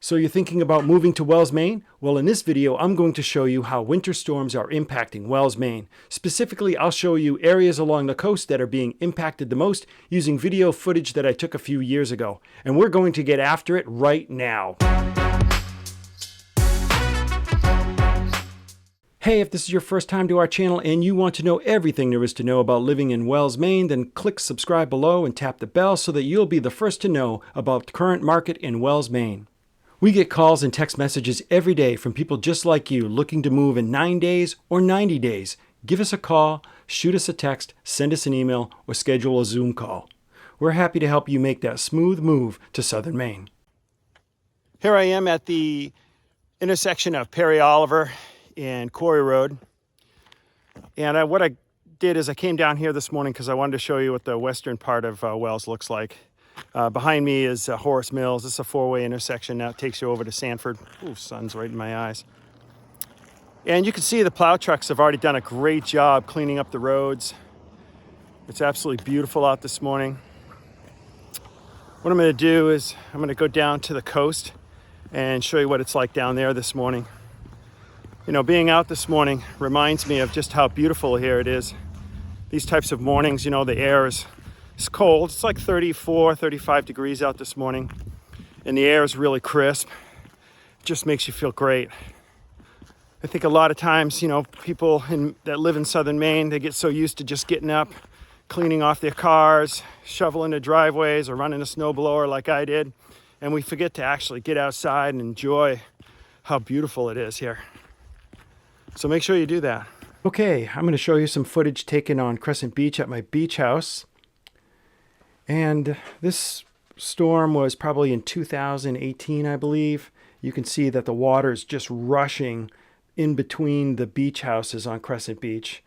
So you're thinking about moving to Wells, Maine? Well, in this video, I'm going to show you how winter storms are impacting Wells, Maine. Specifically, I'll show you areas along the coast that are being impacted the most using video footage that I took a few years ago. And we're going to get after it right now. Hey, if this is your first time to our channel and you want to know everything there is to know about living in Wells, Maine, then click subscribe below and tap the bell so that you'll be the first to know about the current market in Wells, Maine. We get calls and text messages every day from people just like you looking to move in 9 days or 90 days. Give us a call, shoot us a text, send us an email, or schedule a Zoom call. We're happy to help you make that smooth move to southern Maine. Here I am at the intersection of Perry Oliver and Quarry Road. And what I did is I came down here this morning because I wanted to show you what the western part of Wells looks like. Behind me is Horace Mills. This is a four-way intersection. Now it takes you over to Sanford. Ooh, sun's right in my eyes. And you can see the plow trucks have already done a great job cleaning up the roads. It's absolutely beautiful out this morning. What I'm going to do is I'm going to go down to the coast and show you what it's like down there this morning. You know, being out this morning reminds me of just how beautiful here it is. These types of mornings, you know, the air is cold. It's like 34, 35 degrees out this morning. And the air is really crisp. It just makes you feel great. I think a lot of times, you know, people that live in southern Maine, they get so used to just getting up, cleaning off their cars, shoveling their driveways, or running a snowblower like I did. And we forget to actually get outside and enjoy how beautiful it is here. So make sure you do that. Okay, I'm going to show you some footage taken on Crescent Beach at my beach house. And this storm was probably in 2018, I believe. You can see that the water is just rushing in between the beach houses on Crescent Beach.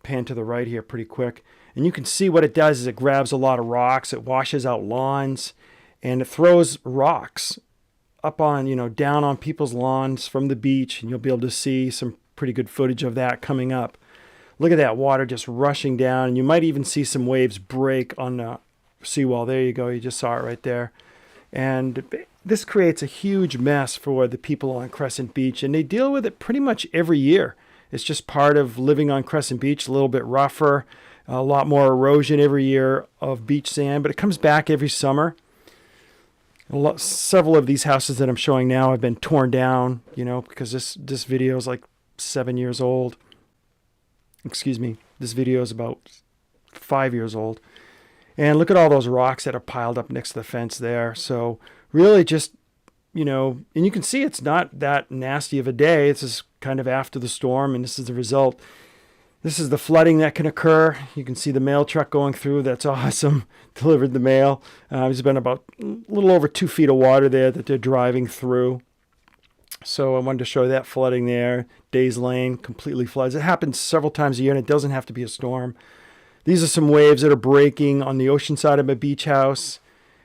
Pan to the right here pretty quick. And you can see what it does is it grabs a lot of rocks, it washes out lawns, and it throws rocks up on, you know, down on people's lawns from the beach, and you'll be able to see some pretty good footage of that coming up. Look at that water just rushing down, and you might even see some waves break on the seawall. There you go, you just saw it right there. And this creates a huge mess for the people on Crescent Beach, and they deal with it pretty much every year. It's just part of living on Crescent Beach, a little bit rougher, a lot more erosion every year of beach sand, but it comes back every summer. Several of these houses that I'm showing now have been torn down, you know, because this video is like 7 years old. Excuse me, this video is about 5 years old. And look at all those rocks that are piled up next to the fence there. So really just, you know, and you can see it's not that nasty of a day. This is kind of after the storm, and this is the result. This is the flooding that can occur. You can see the mail truck going through. That's awesome. Delivered the mail. There's been about a little over 2 feet of water there that they're driving through. So I wanted to show that flooding there. Days Lane completely floods. It happens several times a year, and it doesn't have to be a storm. These are some waves that are breaking on the ocean side of my beach house.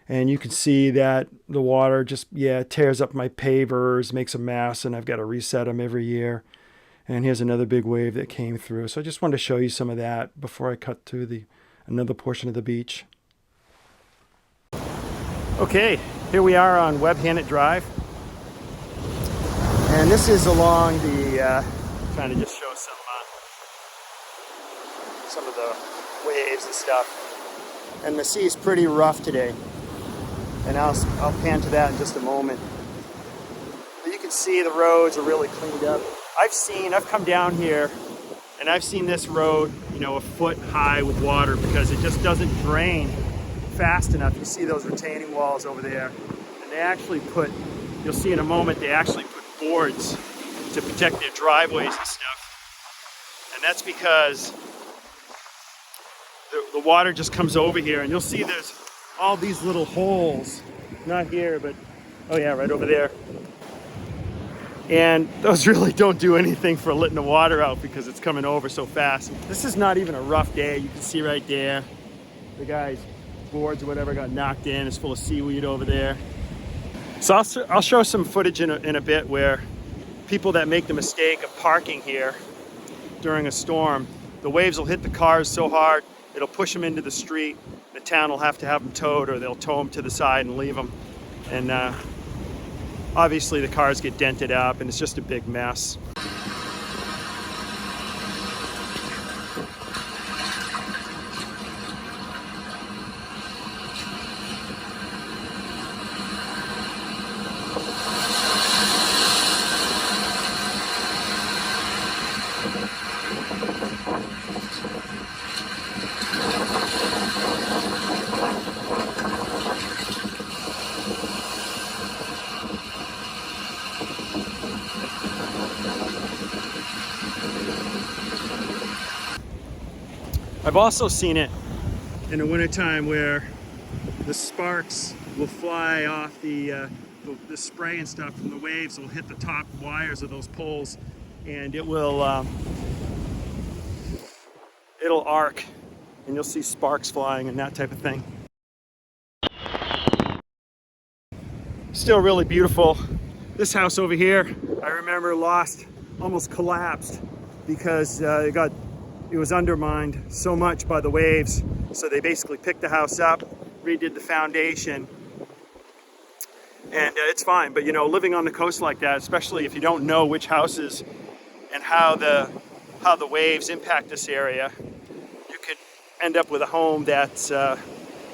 And you can see that the water just, tears up my pavers, makes a mess, and I've got to reset them every year. And here's another big wave that came through. So I just wanted to show you some of that before I cut to another portion of the beach. Okay, here we are on Webhannnet Drive. And this is along the, trying to just show some of the waves and stuff. And the sea is pretty rough today. And I'll pan to that in just a moment. But you can see the roads are really cleaned up. I've come down here and I've seen this road, you know, a foot high with water because it just doesn't drain fast enough. You see those retaining walls over there. And they actually you'll see in a moment, they actually put boards to protect their driveways and stuff. And that's because the water just comes over here, and you'll see there's all these little holes. Not here, but, oh yeah, right over there. And those really don't do anything for letting the water out because it's coming over so fast. This is not even a rough day. You can see right there, the guy's boards or whatever got knocked in. It's full of seaweed over there. So I'll show some footage in a bit where people that make the mistake of parking here during a storm, the waves will hit the cars so hard, it'll push them into the street. The town will have to have them towed, or they'll tow them to the side and leave them. And Obviously the cars get dented up and it's just a big mess. I've also seen it in the wintertime where the sparks will fly off the spray and stuff from the waves will hit the top wires of those poles, and it will it'll arc and you'll see sparks flying and that type of thing. Still really beautiful. This house over here, I remember almost collapsed because it was undermined so much by the waves. So they basically picked the house up, redid the foundation, and it's fine. But you know, living on the coast like that, especially if you don't know which houses and how the waves impact this area, you could end up with a home that's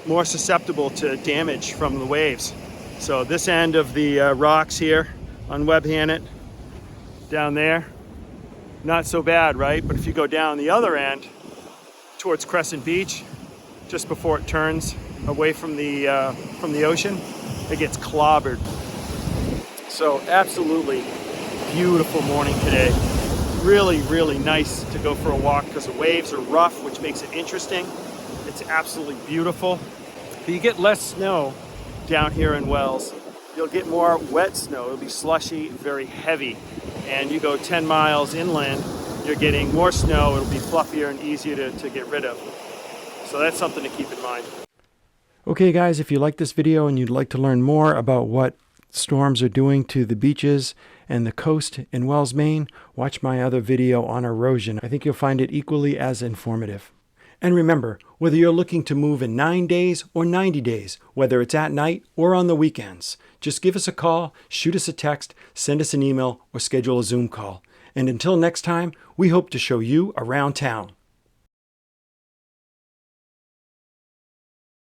more susceptible to damage from the waves. So this end of the rocks here on Webhannnet, down there, not so bad, right? But if you go down the other end towards Crescent Beach, just before it turns away from the ocean, it gets clobbered. So absolutely beautiful morning today. Really, really nice to go for a walk because the waves are rough, which makes it interesting. It's absolutely beautiful. But you get less snow down here in Wells. You'll get more wet snow. It'll be slushy, very heavy. And you go 10 miles inland, you're getting more snow. It'll be fluffier and easier to get rid of. So that's something to keep in mind. Okay guys, if you like this video and you'd like to learn more about what storms are doing to the beaches and the coast in Wells, Maine, watch my other video on erosion. I think you'll find it equally as informative. And remember, whether you're looking to move in 9 days or 90 days, whether it's at night or on the weekends, just give us a call, shoot us a text, send us an email, or schedule a Zoom call. And until next time, we hope to show you around town.